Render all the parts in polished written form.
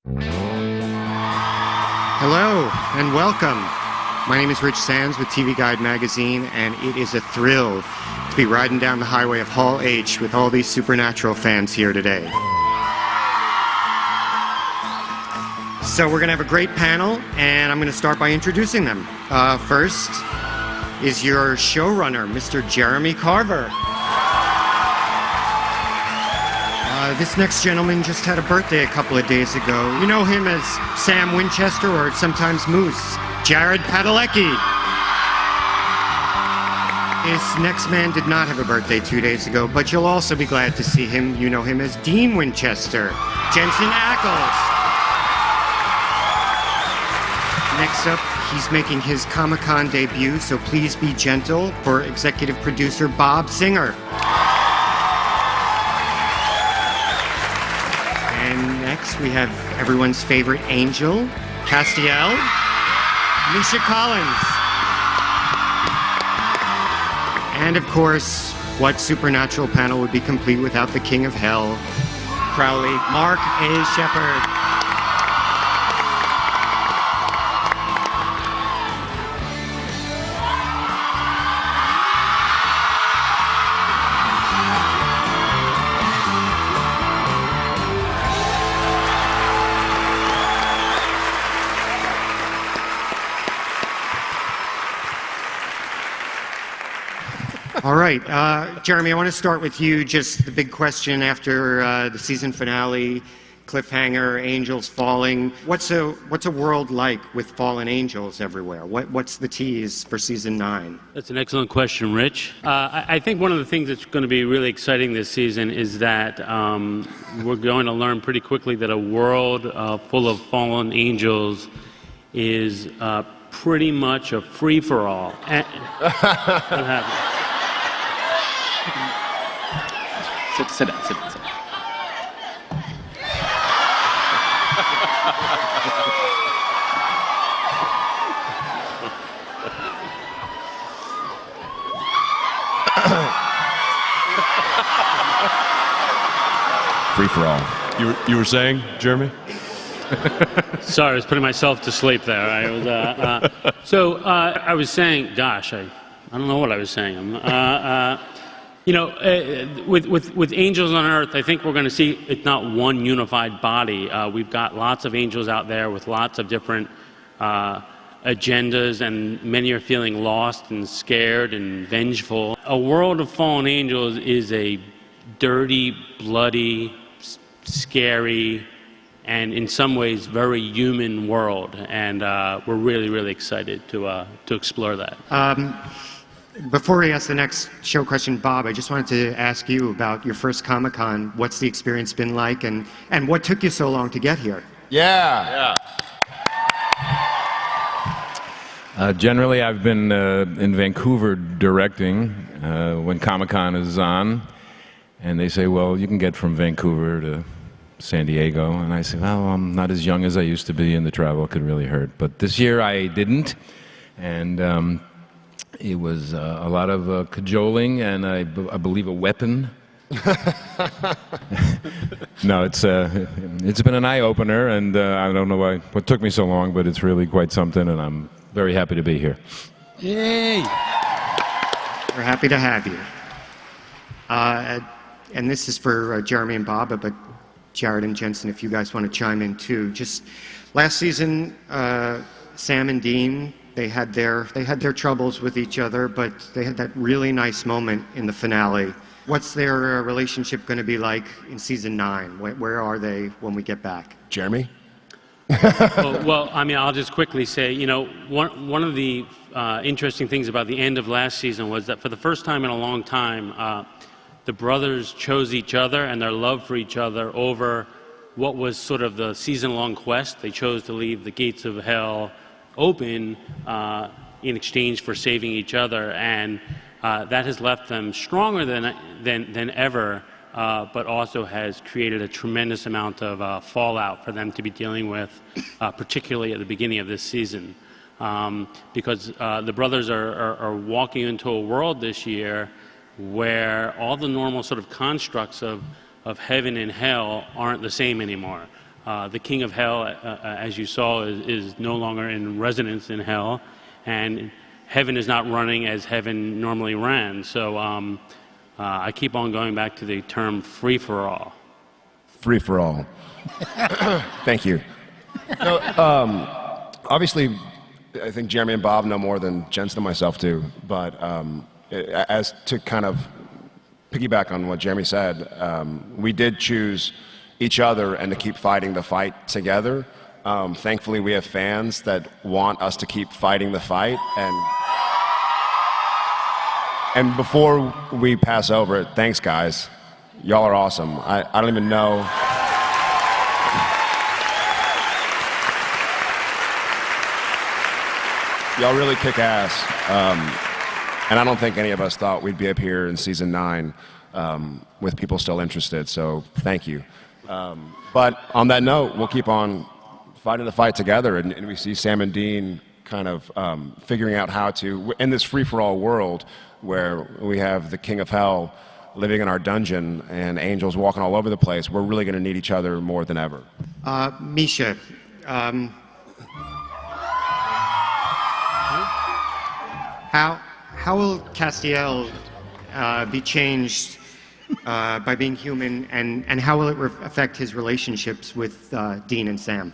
Hello and welcome. My name is Rich Sands with TV Guide magazine, and it is a thrill to be riding down the highway of Hall H with all these Supernatural fans here today. So we're going to have a great panel, and I'm going to start by introducing them. First is your showrunner, Mr. Jeremy Carver. This next gentleman just had a birthday a couple of days ago. You know him as Sam Winchester or sometimes Moose. Jared Padalecki. This next man did not have a birthday 2 days ago, but you'll also be glad to see him. You know him as Dean Winchester. Jensen Ackles. Next up, he's making his Comic-Con debut, so please be gentle, for executive producer Bob Singer. And next, we have everyone's favorite angel, Castiel, Misha Collins. And of course, what Supernatural panel would be complete without the King of Hell, Crowley, Mark A. Shepard. All right, Jeremy, I want to start with you. Just the big question after the season finale, cliffhanger, angels falling. What's a world like with fallen angels everywhere? What's the tease for season 9? That's an excellent question, Rich. I think one of the things that's going to be really exciting this season is that we're going to learn pretty quickly that a world full of fallen angels is pretty much a free-for-all. What happened? Sit down. Free for all. You were saying, Jeremy? Sorry, I was putting myself to sleep there. I was saying, gosh, I don't know what I was saying. With angels on Earth, I think we're going to see it's not one unified body. We've got lots of angels out there with lots of different agendas, and many are feeling lost and scared and vengeful. A world of fallen angels is a dirty, bloody, scary, and in some ways very human world, and we're really, really excited to explore that. Before we ask the next show question, Bob, I just wanted to ask you about your first Comic-Con. What's the experience been like, and what took you so long to get here? Yeah. Generally, I've been in Vancouver directing when Comic-Con is on, and they say, well, you can get from Vancouver to San Diego, and I say, well, I'm not as young as I used to be, and the travel could really hurt. But this year I didn't, and it was a lot of cajoling and I believe a weapon. No, it's been an eye-opener, and I don't know what took me so long, but it's really quite something, and I'm very happy to be here. Yay! We're happy to have you. And this is for Jeremy and Bob, but Jared and Jensen, if you guys want to chime in too. Just last season, Sam and Dean, they had their troubles with each other, but they had that really nice moment in the finale. What's their relationship going to be like in season 9? Where are they when we get back? Jeremy? Well, I mean, I'll just quickly say, one of the interesting things about the end of last season was that for the first time in a long time, the brothers chose each other and their love for each other over what was sort of the season-long quest. They chose to leave the gates of hell open in exchange for saving each other, and that has left them stronger than ever, but also has created a tremendous amount of fallout for them to be dealing with, particularly at the beginning of this season. Because the brothers are walking into a world this year where all the normal sort of constructs of heaven and hell aren't the same anymore. The king of hell, as you saw, is no longer in residence in hell, and heaven is not running as heaven normally ran. So I keep on going back to the term free-for-all. Free-for-all. Thank you. No, obviously, I think Jeremy and Bob know more than Jensen and myself do, but as to kind of piggyback on what Jeremy said, we did choose each other and to keep fighting the fight together. Thankfully, we have fans that want us to keep fighting the fight. And before we pass over it, thanks, guys. Y'all are awesome. I don't even know. Y'all really kick ass. And I don't think any of us thought we'd be up here in season 9 with people still interested, so thank you. But on that note, we'll keep on fighting the fight together, and we see Sam and Dean kind of figuring out how to, in this free-for-all world where we have the king of hell living in our dungeon and angels walking all over the place, we're really going to need each other more than ever. Misha, how will Castiel be changed by being human, and how will it affect his relationships with Dean and Sam?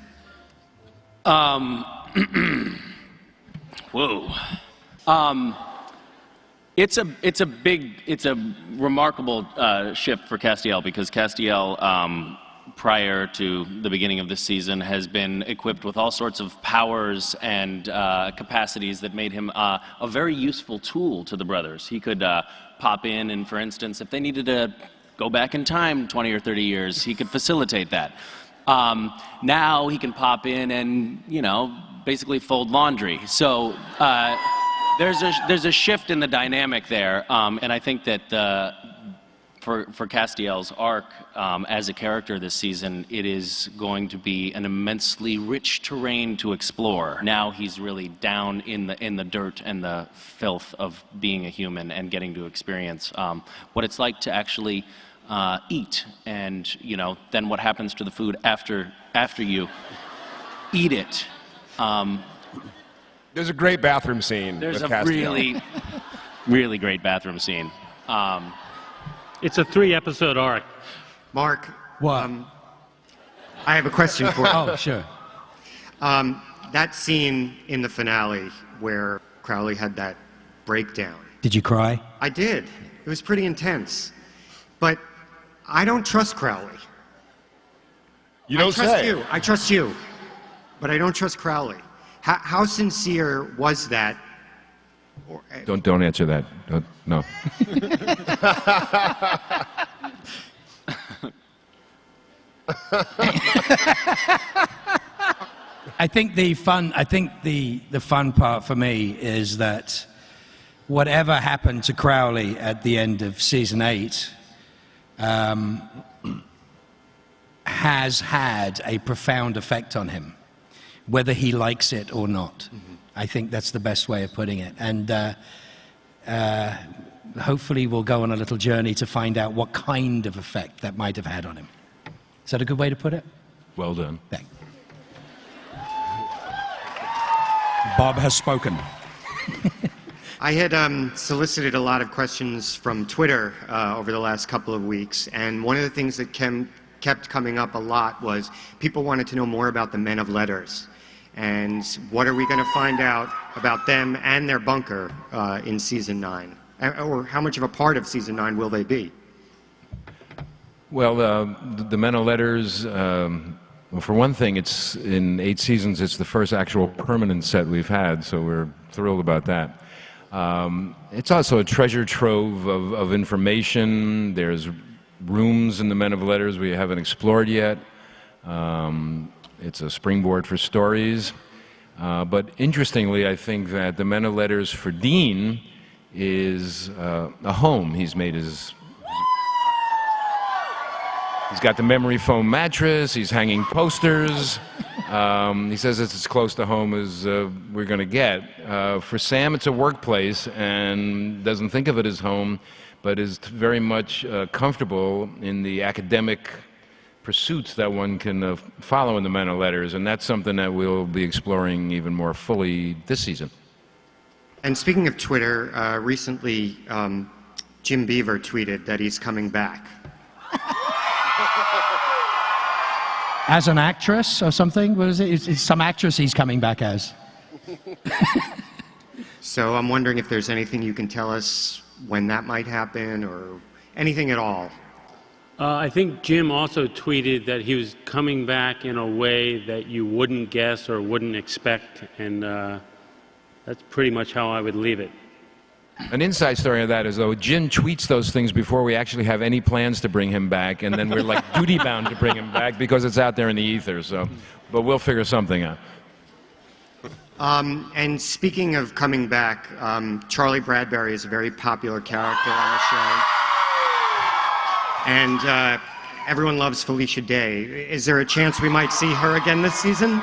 Whoa. It's a remarkable shift for Castiel, because Castiel, prior to the beginning of this season, has been equipped with all sorts of powers and capacities that made him a very useful tool to the brothers. He could pop in, and for instance, if they needed to go back in time 20 or 30 years, he could facilitate that. Now he can pop in and, basically fold laundry. So there's a shift in the dynamic there, and I think that for Castiel's arc as a character this season, it is going to be an immensely rich terrain to explore. Now he's really down in the dirt and the filth of being a human and getting to experience what it's like to actually eat, and then what happens to the food after you eat it. There's a great bathroom scene. There's with a Castiel. really great bathroom scene. It's a 3-episode arc. Mark, What? I have a question for you. Oh, sure. That scene in the finale where Crowley had that breakdown. Did you cry? I did. It was pretty intense. But I don't trust Crowley. You don't say. I trust you. But I don't trust Crowley. How sincere was that? Don't answer that. No. I think the fun part for me is that whatever happened to Crowley at the end of season 8 has had a profound effect on him, whether he likes it or not. Mm-hmm. I think that's the best way of putting it. And hopefully we'll go on a little journey to find out what kind of effect that might have had on him. Is that a good way to put it? Well done. Thanks. Bob has spoken. I had solicited a lot of questions from Twitter over the last couple of weeks, and one of the things that kept coming up a lot was people wanted to know more about the Men of Letters, and what are we going to find out about them and their bunker in season 9, or how much of a part of season 9 will they be? Well, the Men of Letters, well, for one thing, it's in 8 seasons, it's the first actual permanent set we've had, so we're thrilled about that. It's also a treasure trove of information. There's rooms in the Men of Letters we haven't explored yet. It's a springboard for stories. But interestingly, I think that the Men of Letters for Dean is a home. He's got the memory foam mattress, he's hanging posters. He says it's as close to home as we're going to get. For Sam, it's a workplace and doesn't think of it as home, but is very much comfortable in the academic pursuits that one can follow in the men of letters, and that's something that we'll be exploring even more fully this season. And speaking of Twitter, recently Jim Beaver tweeted that he's coming back. As an actress or something? What is it? It's some actress he's coming back as. So I'm wondering if there's anything you can tell us when that might happen or anything at all. I think Jim also tweeted that he was coming back in a way that you wouldn't guess or wouldn't expect, and that's pretty much how I would leave it. An inside story of that is, though, Jim tweets those things before we actually have any plans to bring him back, and then we're like duty-bound to bring him back because it's out there in the ether. So, but we'll figure something out. And speaking of coming back, Charlie Bradbury is a very popular character on the show. And everyone loves Felicia Day. Is there a chance we might see her again this season?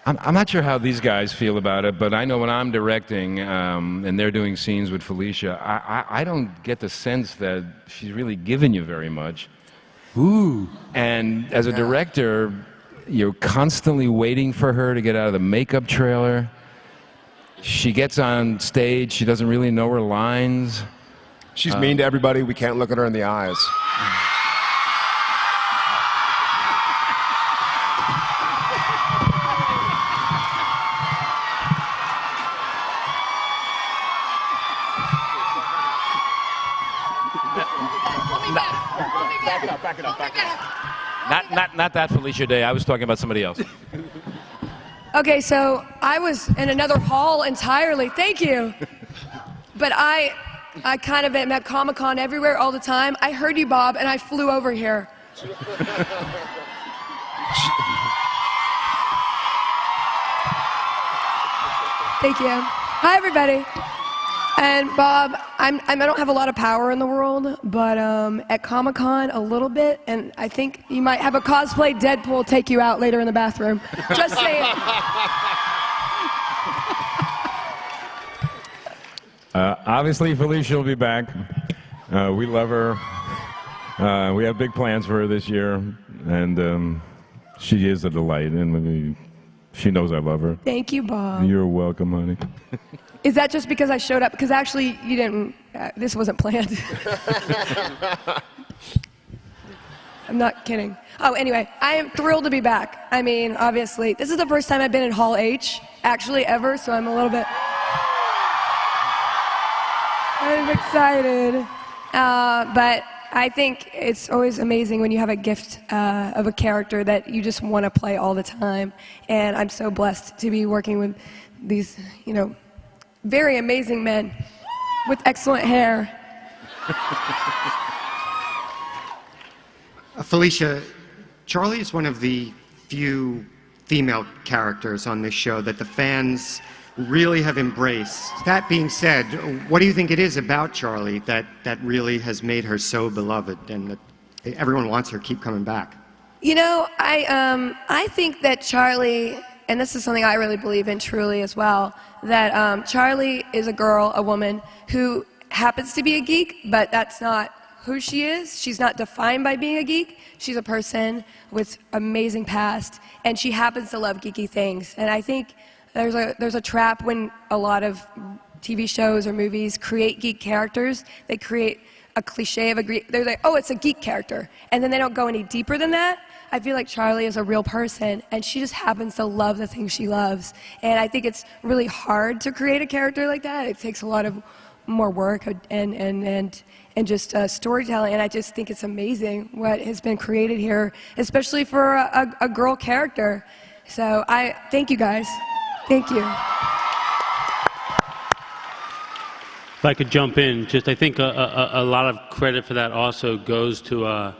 I'm not sure how these guys feel about it, but I know when I'm directing and they're doing scenes with Felicia, I don't get the sense that she's really given you very much. Ooh. And as a director, you're constantly waiting for her to get out of the makeup trailer. She gets on stage, she doesn't really know her lines. She's mean to everybody. We can't look at her in the eyes. Not that Felicia Day. I was talking about somebody else. Okay, so I was in another hall entirely. Thank you. But I kind of am at Comic-Con everywhere all the time. I heard you, Bob, and I flew over here. Thank you. Hi, everybody. And Bob, I don't have a lot of power in the world, but at Comic-Con a little bit, and I think you might have a cosplay Deadpool take you out later in the bathroom. Just saying. Obviously, Felicia will be back. We love her. We have big plans for her this year, and she is a delight, and she knows I love her. Thank you, Bob. You're welcome, honey. Is that just because I showed up? Because actually, you didn't. This wasn't planned. I'm not kidding. Oh, anyway, I am thrilled to be back. I mean, obviously, this is the first time I've been in Hall H, actually, ever, so I'm a little bit... I'm excited. But I think it's always amazing when you have a gift of a character that you just want to play all the time. And I'm so blessed to be working with these, very amazing men with excellent hair. Felicia, Charlie is one of the few female characters on this show that the fans really have embraced. That being said, what do you think it is about Charlie that really has made her so beloved and that everyone wants her to keep coming back? I think that Charlie, and this is something I really believe in truly as well, that Charlie is a girl, a woman, who happens to be a geek, but that's not who she is. She's not defined by being a geek. She's a person with amazing past, and she happens to love geeky things. And I think there's a trap when a lot of TV shows or movies create geek characters. They create a cliche of a geek. They're like, oh, it's a geek character. And then they don't go any deeper than that. I feel like Charlie is a real person, and she just happens to love the things she loves. And I think it's really hard to create a character like that. It takes a lot of more work and just storytelling. And I just think it's amazing what has been created here, especially for a girl character. So I thank you guys. Thank you. If I could jump in, I think a lot of credit for that also goes to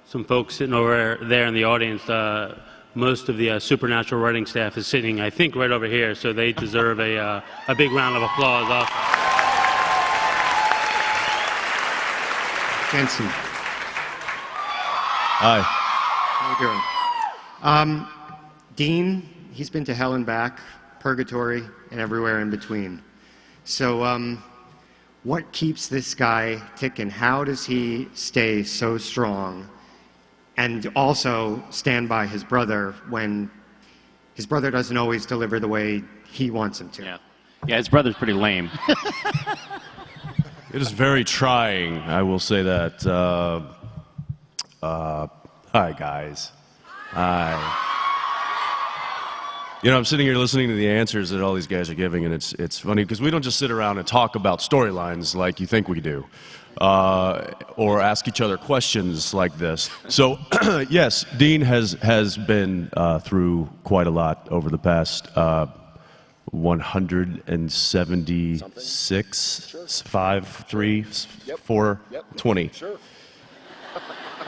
some folks sitting over there in the audience. Most of the Supernatural writing staff is sitting, I think, right over here, so they deserve a big round of applause also. Jensen. Hi. How you doing? Dean, he's been to hell and back, purgatory, and everywhere in between. So what keeps this guy ticking? How does he stay so strong and also stand by his brother when his brother doesn't always deliver the way he wants him to? Yeah, his brother's pretty lame. It is very trying, I will say that. Hi, guys. Hi. You know, I'm sitting here listening to the answers that all these guys are giving, and it's funny because we don't just sit around and talk about storylines like you think we do, or ask each other questions like this. So, yes, Dean has been through quite a lot over the past 176, 5, 3, 4, 20. Sure.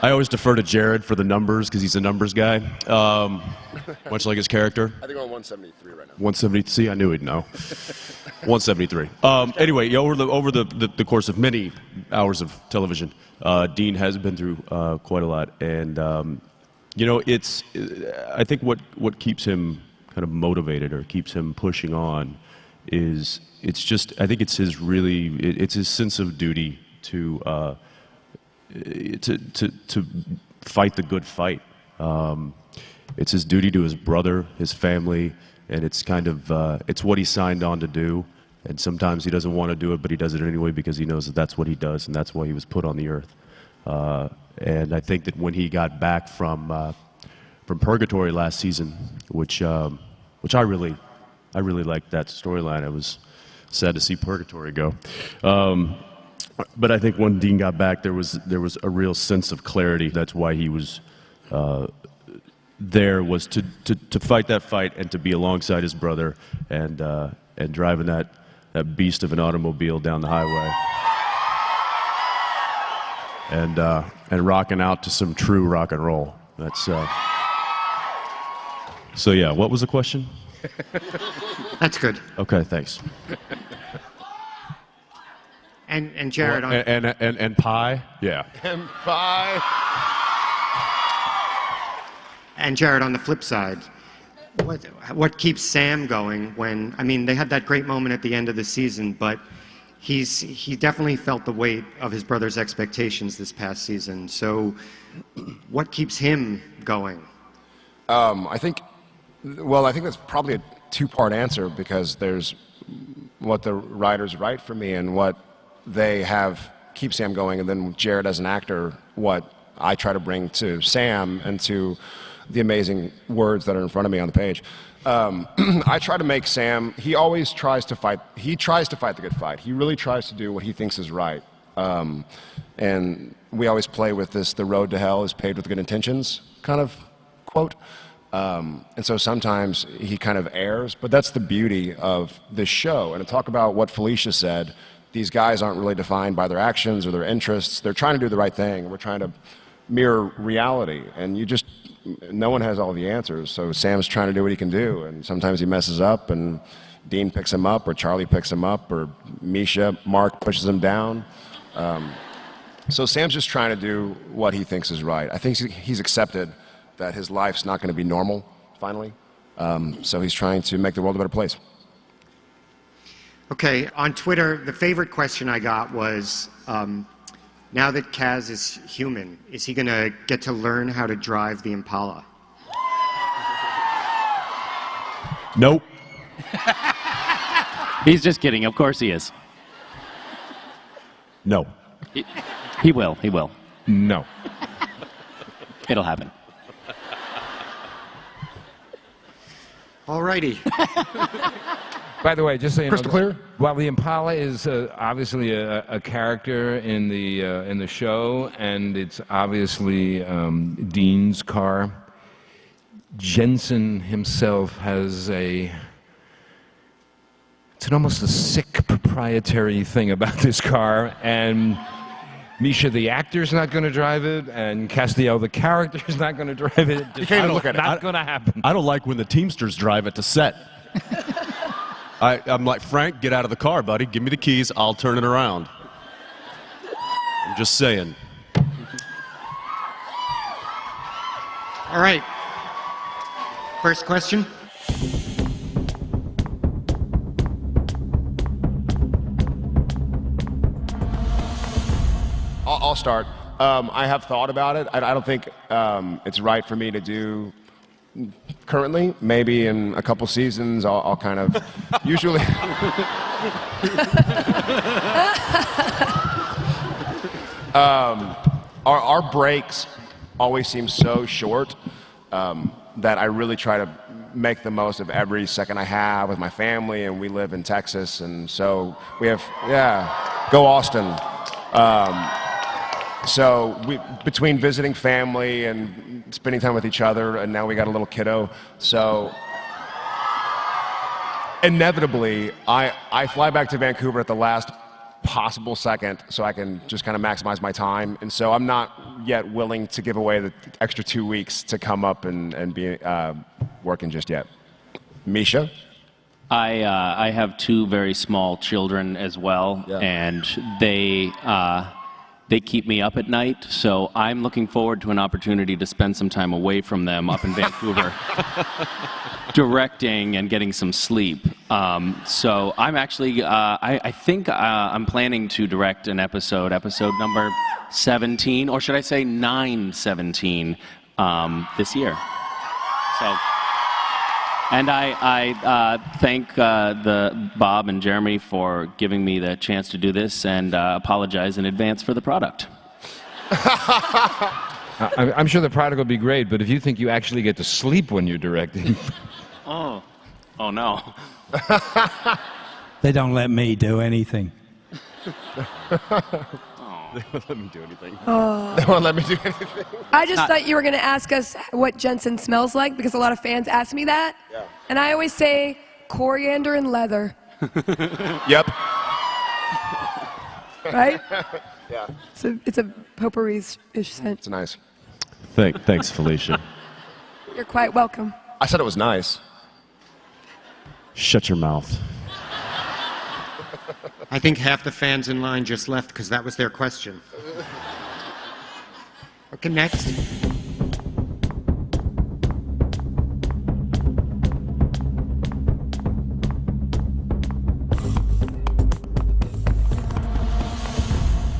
I always defer to Jared for the numbers because he's a numbers guy, much like his character. I think we're on 173 right now. 170. See, I knew he'd know. 173. Anyway, over the course of many hours of television, Dean has been through quite a lot, and you know, I think what keeps him kind of motivated or keeps him pushing on is I think it's his sense of duty to fight the good fight. It's his duty to his brother, his family, and it's kind of it's what he signed on to do. And sometimes he doesn't want to do it, but he does it anyway because he knows that that's what he does, and that's why he was put on the earth. And I think that when he got back from Purgatory last season, which I really liked that storyline. I was sad to see Purgatory go. But I think when Dean got back, there was a real sense of clarity. That's why he was there, was to fight that fight and to be alongside his brother and driving that beast of an automobile down the highway and rocking out to some true rock and roll. That's so yeah. What was the question? That's good. Okay, thanks. And Jared, And pie? Yeah. And bye. And Jared, on the flip side, what keeps Sam going when, I mean, they had that great moment at the end of the season, but he definitely felt the weight of his brother's expectations this past season. So what keeps him going? I think that's probably a two-part answer, because there's what the writers write for me and what they have keep Sam going, and then Jared as an actor, what I try to bring to Sam and to the amazing words that are in front of me on the page. I try to make Sam, he always tries to fight, the good fight. He really tries to do what he thinks is right. And we always play with this, the road to hell is paved with good intentions kind of quote. And so sometimes he kind of errs, but that's the beauty of this show. And to talk about what Felicia said, these guys aren't really defined by their actions or their interests. They're trying to do the right thing. We're trying to mirror reality, and no one has all the answers. So Sam's trying to do what he can do, and sometimes he messes up, and Dean picks him up, or Charlie picks him up, or Mark pushes him down. So Sam's just trying to do what he thinks is right. I think he's accepted that his life's not going to be normal, finally. So he's trying to make the world a better place. Okay, on Twitter, the favorite question I got was, now that Kaz is human, is he going to get to learn how to drive the Impala? Nope. He's just kidding. Of course he is. No. He will. He will. No. It'll happen. All righty. By the way, just so you know, Crystal clear? while the Impala is obviously a character in the show, and it's obviously Dean's car, Jensen himself has it's almost a sick proprietary thing about this car, and Misha the actor's not going to drive it, and Castiel the character's not going to drive it. You can't even look at it. Not going to happen. I don't like when the Teamsters drive it to set. I'm like, Frank, get out of the car, buddy. Give me the keys. I'll turn it around. I'm just saying. All right. First question. I'll start. I have thought about it. I don't think it's right for me to do currently. Maybe in a couple seasons, I'll kind of usually. Our breaks always seem so short that I really try to make the most of every second I have with my family, and we live in Texas, and so we have, go Austin. So between visiting family and spending time with each other, and now we got a little kiddo, so inevitably I fly back to Vancouver at the last possible second so I can just kind of maximize my time, and so I'm not yet willing to give away the extra 2 weeks to come up and be working just yet. Misha? I have two very small children as well, and they keep me up at night, so I'm looking forward to an opportunity to spend some time away from them up in Vancouver, directing and getting some sleep. So I'm actually, I think I'm planning to direct an episode number 17, or should I say 917, this year. So. And I thank the Bob and Jeremy for giving me the chance to do this, and apologize in advance for the product. I'm sure the product will be great, but if you think you actually get to sleep when you're directing. Oh no. They don't let me do anything. They won't let me do anything. They won't let me do anything. I just thought you were going to ask us what Jensen smells like, because a lot of fans ask me that. Yeah. And I always say coriander and leather. Yep. Right? Yeah. It's a potpourri-ish scent. It's nice. Thanks, Felicia. You're quite welcome. I said it was nice. Shut your mouth. I think half the fans in line just left because that was their question. Okay, next.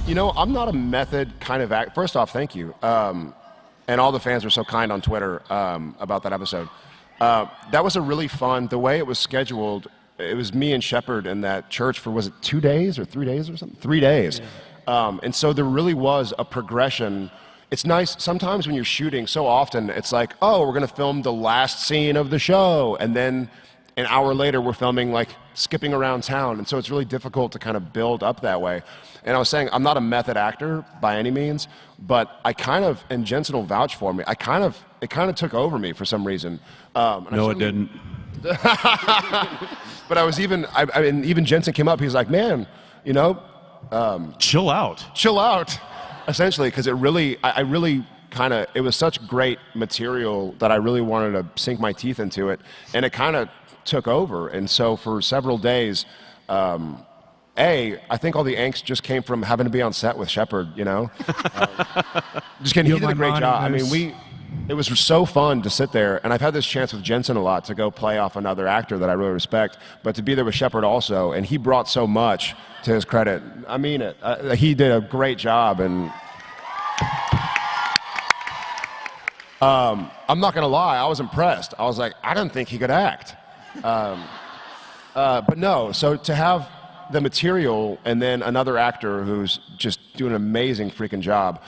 You know, I'm not a method kind of act. First off, thank you. And all the fans were so kind on Twitter about that episode. That was a really fun, the way it was scheduled. It was me and Shepard in that church for, was it 2 days or 3 days or something? 3 days. Yeah. And so there really was a progression. It's nice, sometimes when you're shooting, so often it's like, oh, we're going to film the last scene of the show. And then an hour later, we're filming like skipping around town. And so it's really difficult to kind of build up that way. And I was saying, I'm not a method actor by any means, but I kind of, and Jensen will vouch for me, it kind of took over me for some reason. No, it didn't. But I was even Jensen came up, he's like, man, you know. Chill out. Chill out, essentially, because I really kind of, it was such great material that I really wanted to sink my teeth into it. And it kind of took over. And so for several days, I think all the angst just came from having to be on set with Shepard, you know. Just kidding, he did a great job. I mean, it was so fun to sit there, and I've had this chance with Jensen a lot to go play off another actor that I really respect, but to be there with Shepard also, and he brought so much to his credit. I mean it. He did a great job, and I'm not going to lie, I was impressed. I was like, I didn't think he could act. But no, so to have the material and then another actor who's just doing an amazing freaking job,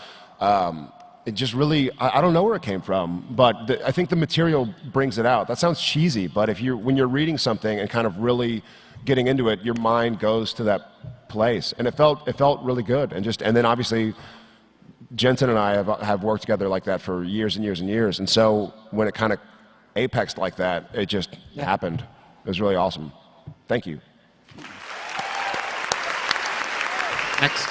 it just really, I don't know where it came from, but I think the material brings it out. That sounds cheesy, but when you're reading something and kind of really getting into it, your mind goes to that place, and it felt really good. And then obviously, Jensen and I have worked together like that for years and years and years, and so when it kind of apexed like that, it just happened. It was really awesome. Thank you. Next.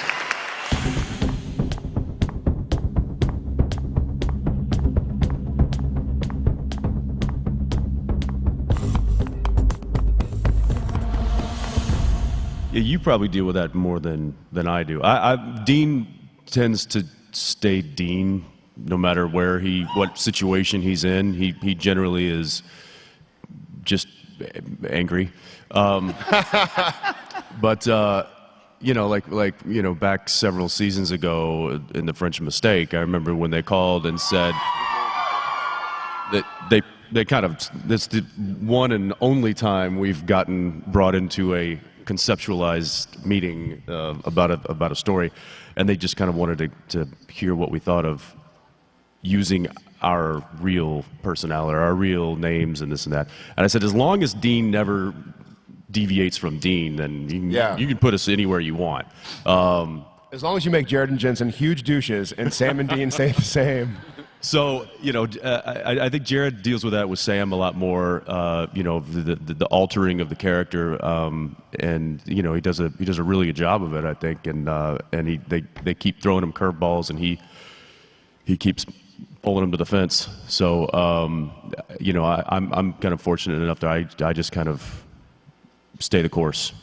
Yeah, you probably deal with that more than I do. Dean tends to stay Dean no matter what situation he's in. He generally is just angry. But back several seasons ago in The French Mistake, I remember when they called and said that they kind of, that's the one and only time we've gotten brought into a conceptualized meeting about a story, and they just kind of wanted to hear what we thought of using our real personality, our real names, and this and that. And I said, as long as Dean never deviates from Dean, then you can put us anywhere you want. As long as you make Jared and Jensen huge douches and Sam and Dean say the same. So, I think Jared deals with that with Sam a lot more, the altering of the character, and he does a really good job of it, I think, and they keep throwing him curveballs, and he keeps pulling him to the fence. So, I'm kind of fortunate enough that I just kind of stay the course.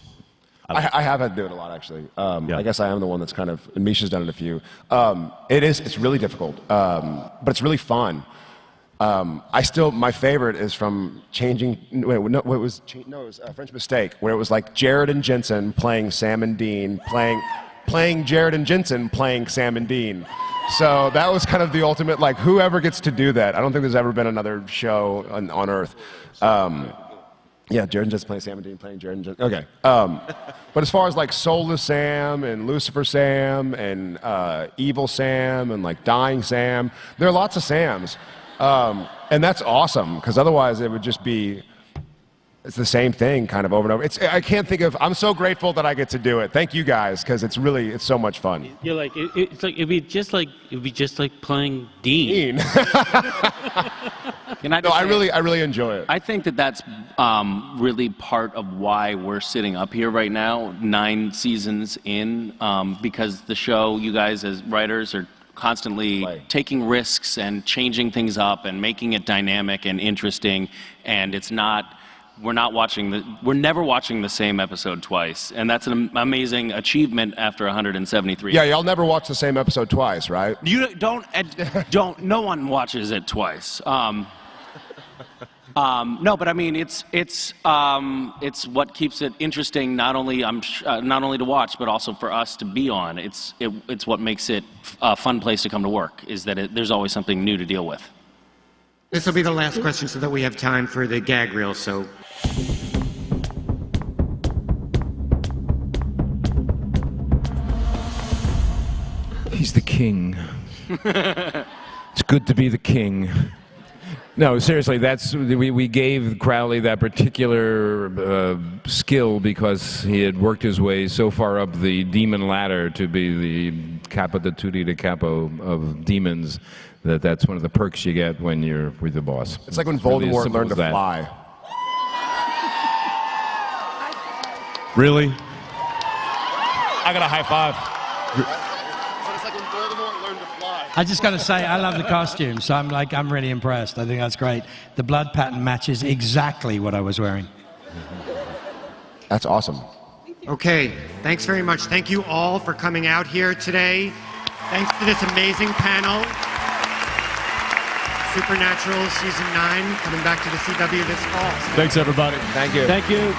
I have had to do it a lot, actually. I guess I am the one that's kind of, and Misha's done it a few. It's really difficult, but it's really fun. My favorite is from it was French Mistake, where it was like Jared and Jensen playing Sam and Dean, playing Jared and Jensen playing Sam and Dean. So that was kind of the ultimate, like, whoever gets to do that. I don't think there's ever been another show on Earth. Yeah, Jared and Jensen playing Sam and Dean, playing Jared and Jensen. Okay. But as far as like Soulless Sam and Lucifer Sam and Evil Sam and like Dying Sam, there are lots of Sams. And that's awesome, because otherwise it would just be, it's the same thing kind of over and over. I can't think of, I'm so grateful that I get to do it. Thank you guys, because it's so much fun. You're like, it'd be just like playing Dean. I really enjoy it. I think that's really part of why we're sitting up here right now, 9 seasons in, because the show, you guys as writers are constantly taking risks and changing things up and making it dynamic and interesting, and we're never watching the same episode twice, and that's an amazing achievement after 173. Yeah, y'all never watch the same episode twice, right? You don't. No one watches it twice. No, but I mean, it's what keeps it interesting. Not only to watch, but also for us to be on. It's what makes it a fun place to come to work. Is that there's always something new to deal with. This will be the last question so that we have time for the gag reel. So. He's the king. It's good to be the king. No, seriously, we gave Crowley that particular skill because he had worked his way so far up the demon ladder to be the capo de tutti de capo of demons that's one of the perks you get when you're with the boss. It's like when Voldemort learned to fly. Really? I got a high five. It's like when Voldemort learned to fly. I just got to say, I love the costume, so I'm really impressed. I think that's great. The blood pattern matches exactly what I was wearing. That's awesome. Okay, thanks very much. Thank you all for coming out here today. Thanks to this amazing panel. Supernatural Season 9 coming back to the CW this fall. Thanks, everybody. Thank you. Thank you.